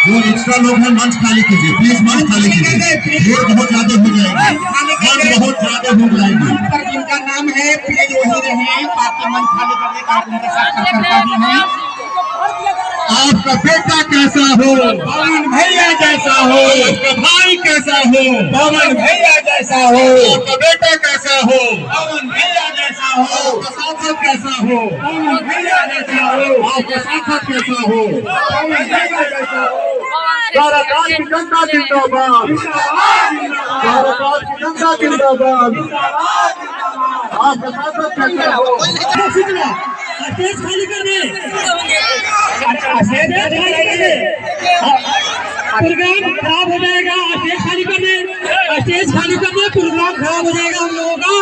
जो एक्स्ट्रा लोग हैं मंच खाली कीजिए, प्लीज मंच खाली कीजिए, भीड़ बहुत ज्यादा हो जाएगी, मंच बहुत ज्यादा हो जाएगी। जिनका नाम है प्लीज वही रहे, बाकी मंच खाली करने का उनके साथ चर्चा भी है। आपका बेटा कैसा हो, पवन भैया जैसा हो, आपका भाई कैसा हो, पवन भैया जैसा हो, आपका बेटा कैसा हो, पवन भैया जैसा हो, आपका सांसद कैसा हो, पवन भैया जैसा हो, आपका सांसद कैसा हो। पवन भैया जैसा हो। काराकाट की जनता जिंदाबाद, काराकाट की जनता जिंदाबाद, आपका सांसद कैसा हो। स्टेज खाली कर दे, प्रोग्राम खराब हो जाएगा। स्टेज खाली कर दे, स्टेज खाली कर दे, प्रोग्राम खराब हो जाएगा हम लोगों का।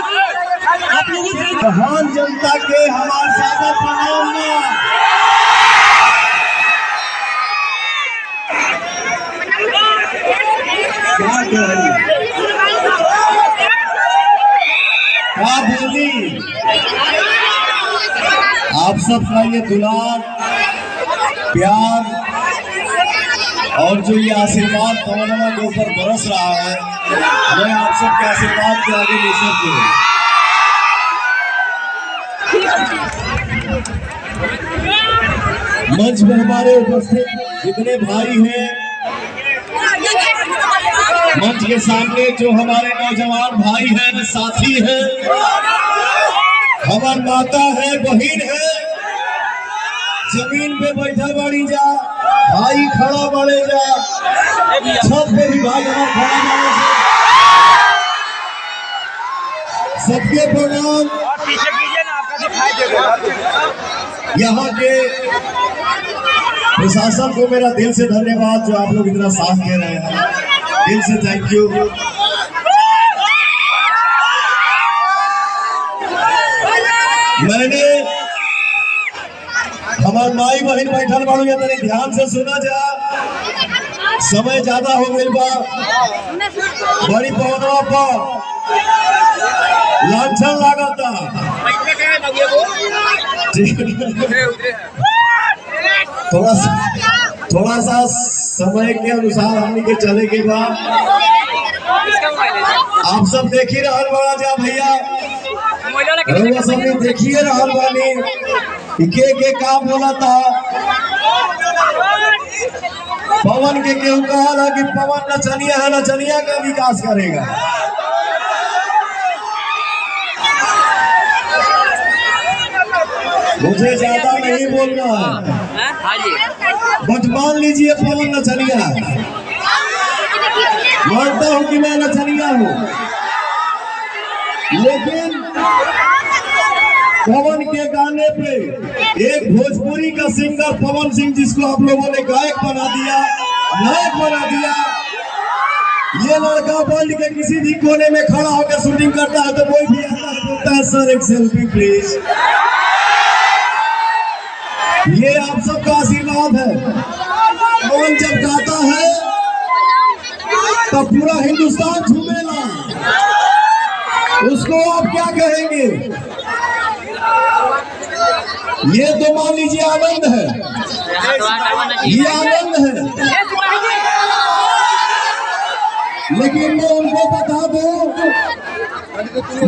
आप लोगों से महान जनता के हमारे सादा प्रणाम। क्या बोली आप सबका ये दुलार प्यार और जो ये आशीर्वाद पवनवा के ऊपर बरस रहा है, मैं आप सबके आशीर्वाद के आगे नहीं सकते। मंच में हमारे उपस्थित जितने भाई हैं, मंच के सामने जो हमारे नौजवान भाई हैं, साथी हैं, हमारी माता है, बहन है, जमीन पे बैठा बाड़ी जा, भाई खड़ा बड़े जा, छत पे भी भाई हमारा खड़ा बड़े जा, सबके प्रणाम। पीछे कीजिए ना, आपका दिखाई देगा। यहाँ के प्रशासन को मेरा दिल से धन्यवाद, जो आप लोग इतना साथ दे रहे हैं, दिल से थैंक यू। मैंने हमारे माई बहन बैठल बाड़ू, या तनी ध्यान से सुना जा, समय ज्यादा हो गई बा, बड़ी पवनवा पर लांछन लागता। थोड़ा सा समय के अनुसार हमने के चले के बाद आप सब देख ही रहल बड़ा जा भैया, रउआ सब ने देखिए रहल बानी के का बोला था। पवन के केहू कहा कि पवन नचनिया है, नचनिया का विकास करेगा। मुझे ज्यादा नहीं बोलना है, बट मान लीजिए पवन नचनिया, मानता हूं कि मैं नचनिया हूं, लेकिन पवन के गाने पे एक भोजपुरी का सिंगर पवन सिंह, जिसको आप लोगों ने गायक बना दिया, नायक बना दिया, ये लड़का वर्ल्ड के किसी भी कोने में खड़ा होकर शूटिंग करता है तो कोई भी आता बोलता है सर एक सेल्फी प्लीज। ये आप सबका आशीर्वाद है। पवन जब गाता है तो पूरा हिंदुस्तान झूमेला, उसको आप क्या कहेंगे? ये तो मान लीजिए आनंद है, ये आनंद है, लेकिन मैं उनको बता दूं,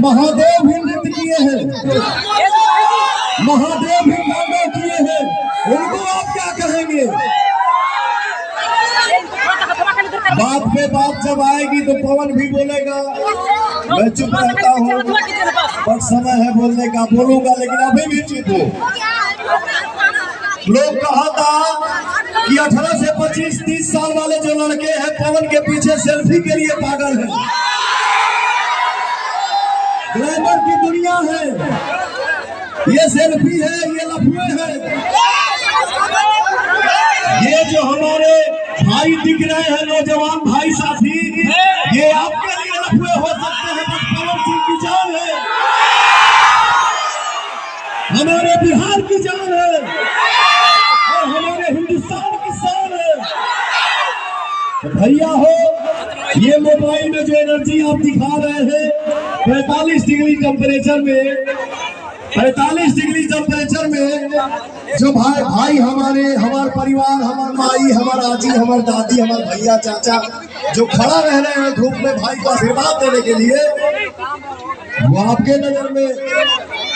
महादेव भी नृत्य किए हैं, महादेव भी गाना किए हैं, उनको आप क्या कहेंगे? बात पे बात जब आएगी तो पवन भी बोलेगा, मैं चुप रहता हूँ, पर समय है बोलने का, बोलूंगा, लेकिन अभी भी चुप हूँ। लोग कहा था कि 18 से 25-30 साल वाले जो लड़के हैं पवन के पीछे सेल्फी के लिए पागल हैं। ग्लैमर की दुनिया है, ये सेल्फी है, ये लफुए हैं। ये जो हमारे भाई दिख रहे हैं, नौजवान भाई साथी, ये आपके लिए लफुए हो सकते हैं, बट पवन सिंह की जान है, हमारे बिहार की जान है और हमारे हिंदुस्तान की शान है। तो भैया हो, ये मोबाइल में जो एनर्जी आप दिखा रहे हैं 45 डिग्री टेम्परेचर में, 45 डिग्री टेम्परेचर में जो भाई हमारे, हमारे परिवार, हमारे माई, हमारा आजी, हमारे दादी, हमारे भैया चाचा जो खड़ा रह रहे हैं धूप में भाई को आशीर्वाद देने के लिए, वो आपके नजर में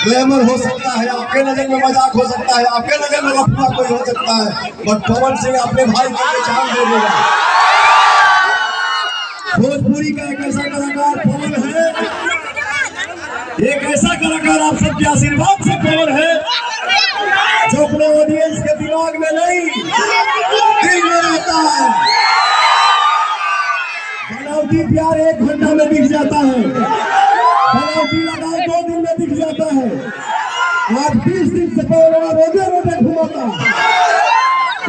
ग्लैमर हो सकता है, आपके नजर में मजाक हो सकता है, आपके नजर में लफड़ा कोई हो सकता है, बट पवन सिंह अपने भाई को पहचान दे देगा। भोजपुरी का एक ऐसा कलाकार पवन है, एक ऐसा कलाकार आप सबके आशीर्वाद से पवन है जो अपने ऑडियंस के दिमाग में नहीं दिल में रहता है। बनावटी प्यार 1 घंटा में दिख जाता है, बनावटी लगाव 2 दिन में दिख जाता है। आज 20 दिन से पवन रोजे रोजे घुमाता,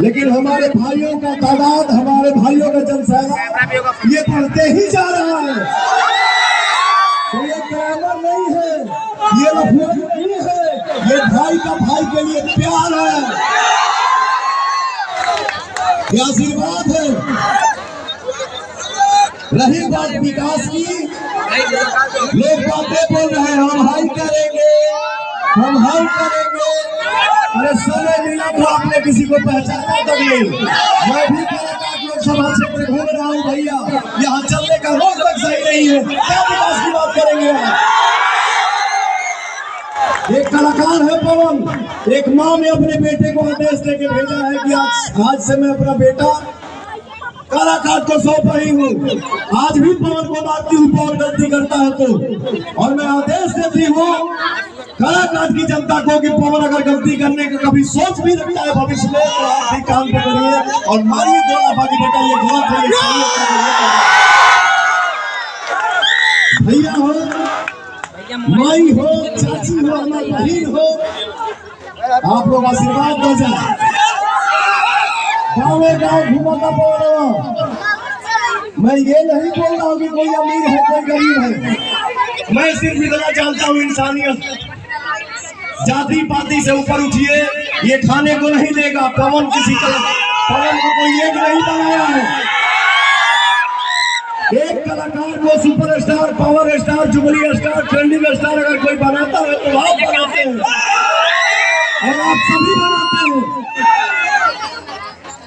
लेकिन हमारे भाइयों का तादाद, हमारे भाइयों का जनसंख्या ये बढ़ते ही जा रहा है। तो ये ग्लैमर नहीं है, ये लफड़ा नहीं है, ये भाई का भाई के लिए प्यार है, ये आशीर्वाद है। रही बात विकास की, लोग बातें बोल रहे हैं हम हाई करेंगे, हम हाई करेंगे। अरे समय मिला तो आपने किसी को पहचाना तक नहीं। मैं भी कलाकार लोकसभा क्षेत्र घूम रहा हूँ भैया, यहाँ चलने का रोड तक सही नहीं है, क्या विकास की बात करेंगे आप? एक कलाकार है पवन, एक माँ ने अपने बेटे को आदेश देके भेजा है कि आज से मैं अपना बेटा कलाकार को सौंप रही हूँ। आज भी पवन को मारती हूँ, पवन गलती करता है तो, और मैं आदेश देती हूँ कलाकार की जनता को कि पवन अगर गलती करने का कभी सोच भी रखता है भविष्य में तो आप भी काम पे करिए और मारिए गोला बाकी बेटा ये गलत है, ये सही है। भैया हो, माई हो, चाची हो, हमारी बहन हो, आप लोग आशीर्वाद दो जाए। गाँव घूमाता पवन, मैं ये नहीं बोल रहा हूँ कि कोई अमीर है कोई गरीब है, मैं सिर्फ इतना जानता हूँ इंसानियत। जाति पाति से ऊपर उठिए, ये खाने को नहीं देगा। पवन किसी का, पवन को कोई एक नहीं बनाया है। एक कलाकार को superstar, power star, jubilee star, trending star अगर कोई बनाता है तो आप बनाते हैं और आप सभी बनाते हैं।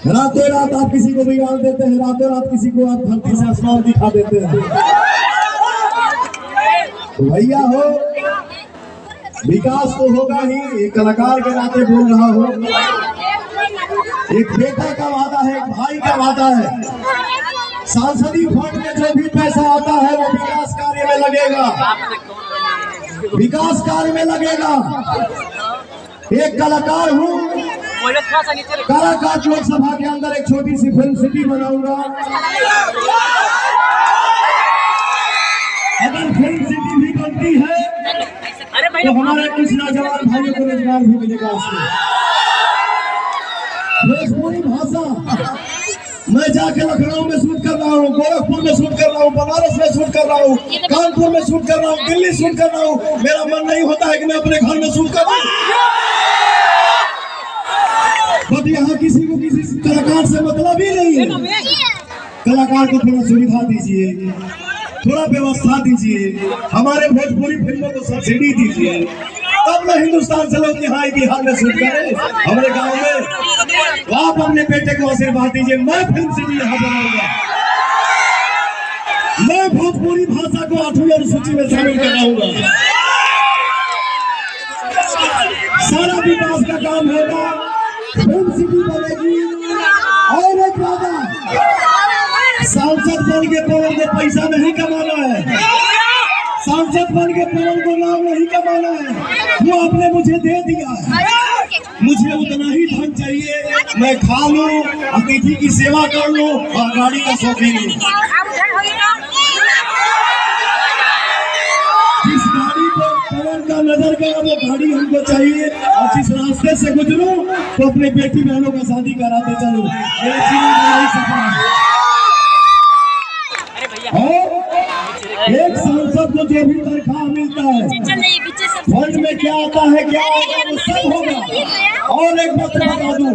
रातों रात आप किसी को बिगाड़ देते हैं, रातों रात किसी को आप धरती से आसमान दिखा देते हैं। तो भैया हो, विकास तो होगा ही, एक कलाकार के नाते बोल रहा हूँ। एक बेटा का वादा है, एक भाई का वादा है। सांसदीय फंड में जो भी पैसा आता है वो विकास कार्य में लगेगा, विकास कार्य में लगेगा। एक कलाकार हूँ, कलाकार लोकसभा के अंदर एक छोटी सी फिल्म सिटी बनाऊंगा। अगर फिल्म सिटी भी बनती है तो हमारे कुछ नौजवान भाइयों को रोजगार भी मिलेगा उसमें। भोजपुरी भाषा मैं जाके लखनऊ में शूट कर रहा हूँ, गोरखपुर में शूट कर रहा हूँ, बनारस में शूट कर रहा हूँ, कानपुर में शूट कर रहा हूँ, दिल्ली शूट कर रहा हूँ। मेरा मन नहीं होता है कि मैं अपने घर में शूट करूँ, बट यहाँ किसी को किसी कलाकार से मतलब ही नहीं है। कलाकार को थोड़ा सुविधा दीजिए, थोड़ा व्यवस्था दीजिए, हमारे भोजपुरी फिल्मों को सब्सिडी दीजिए, तब ना हिंदुस्तान से लोग यहाँ बिहार में शूट करें, हमारे गांव में। तो आप अपने बेटे को आशीर्वाद दीजिए, मैं फिल्म सिटी यहाँ बनाऊंगा, मैं भोजपुरी भाषा को 8वीं अनुसूची में शामिल कराऊंगा। सारा विकास का काम होगा, फिल्म सिटी बनेगी। और एक वादा, सांसद बन के पवन को पैसा नहीं कमाना है, सांसद बन के पवन को नाम नहीं कमाना है, वो आपने मुझे दे दिया है। मुझे उतना ही धन चाहिए, मैं खा लूं, अतिथि की सेवा कर लूं और गाड़ी का शौकीन हूं। जिस गाड़ी पर पवन का नजर गया वो गाड़ी हमको चाहिए, और जिस रास्ते से गुजरूं तो अपने बेटी बहनों का शादी कराते चलूं। मेरा जीवन का यही सपना है। और एक सांसद को जो भी तनख्वाह मिलता है, फंड में क्या आता है, क्या होगा, वो सब होगा। और एक बात बता दूं,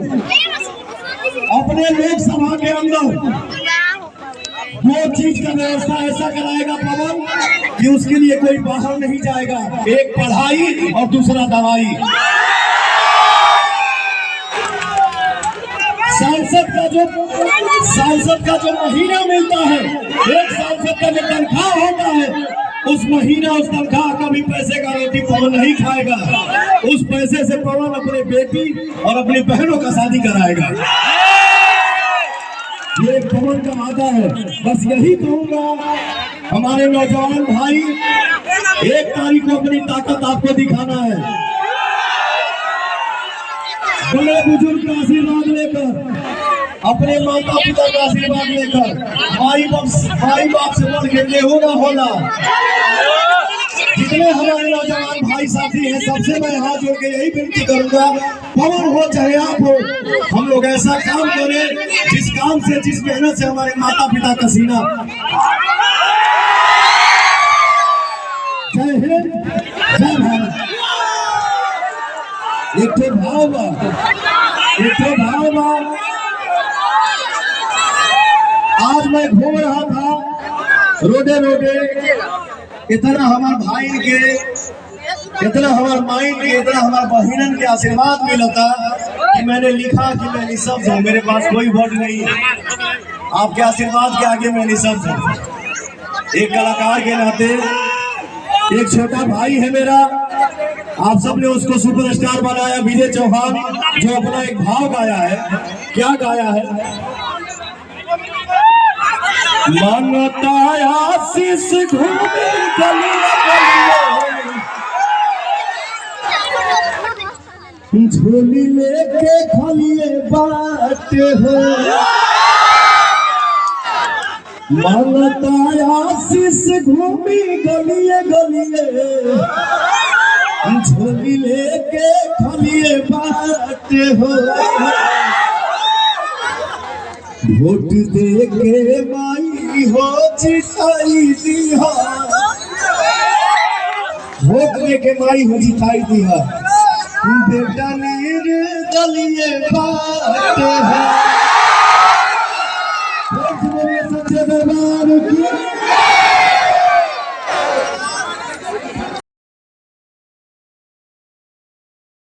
अपने लोकसभा के अंदर 2 चीज का व्यवस्था ऐसा कराएगा पवन कि उसके लिए कोई बाहर नहीं जाएगा। एक पढ़ाई और दूसरा दवाई। सांसद का जो महीना मिलता है, एक सांसद का जो तनख्वाह होता है, उस महीना उस तनख्वाह का भी पैसे का रोटी पवन नहीं खाएगा। उस पैसे से पवन अपने बेटी और अपनी बहनों का शादी कराएगा। ये पवन का वादा है। बस यही कहूंगा, हमारे नौजवान भाई, 1 तारीख को अपनी ताकत आपको दिखाना है। बड़े बुजुर्ग का आशीर्वाद लेकर, अपने माता पिता का आशीर्वाद लेकर, माई बाप से बढ़ के केहू ना होला। जितने हमारे नौजवान भाई साथी हैं, सबसे मैं हाथ जोड़ के यही विनती करूंगा, पवन हो चाहे आप हो, हम लोग ऐसा काम करें जिस काम से, जिस मेहनत से हमारे माता पिता का सीना। जय हिंद, जय भारत। एक तो भाव बा। आज मैं घूम रहा था रोडे, इतना हमारे भाई के, इतना हमारे माई के, इतना हमारे बहिनन के आशीर्वाद मिला था कि मैंने लिखा कि मैं निशब्द हूँ, मेरे पास कोई वर्ड नहीं है। आपके आशीर्वाद के आगे मैं निशब्द हूँ। एक कलाकार के नाते, एक छोटा भाई है मेरा, आप सबने उसको सुपरस्टार बनाया, विजय चौहान, जो अपना एक भाव गाया है। क्या गाया है? मांगता आशीष घूमे झोली लेके खलिए बाट हो। मांगता आशीष घूमी गलिए झोली लेके खलिए बाट हो। वोट दे के माई हो जिताई दिया, वोट दे के माई हो जिताई दिया। बेटा नीर गलिए बाट है।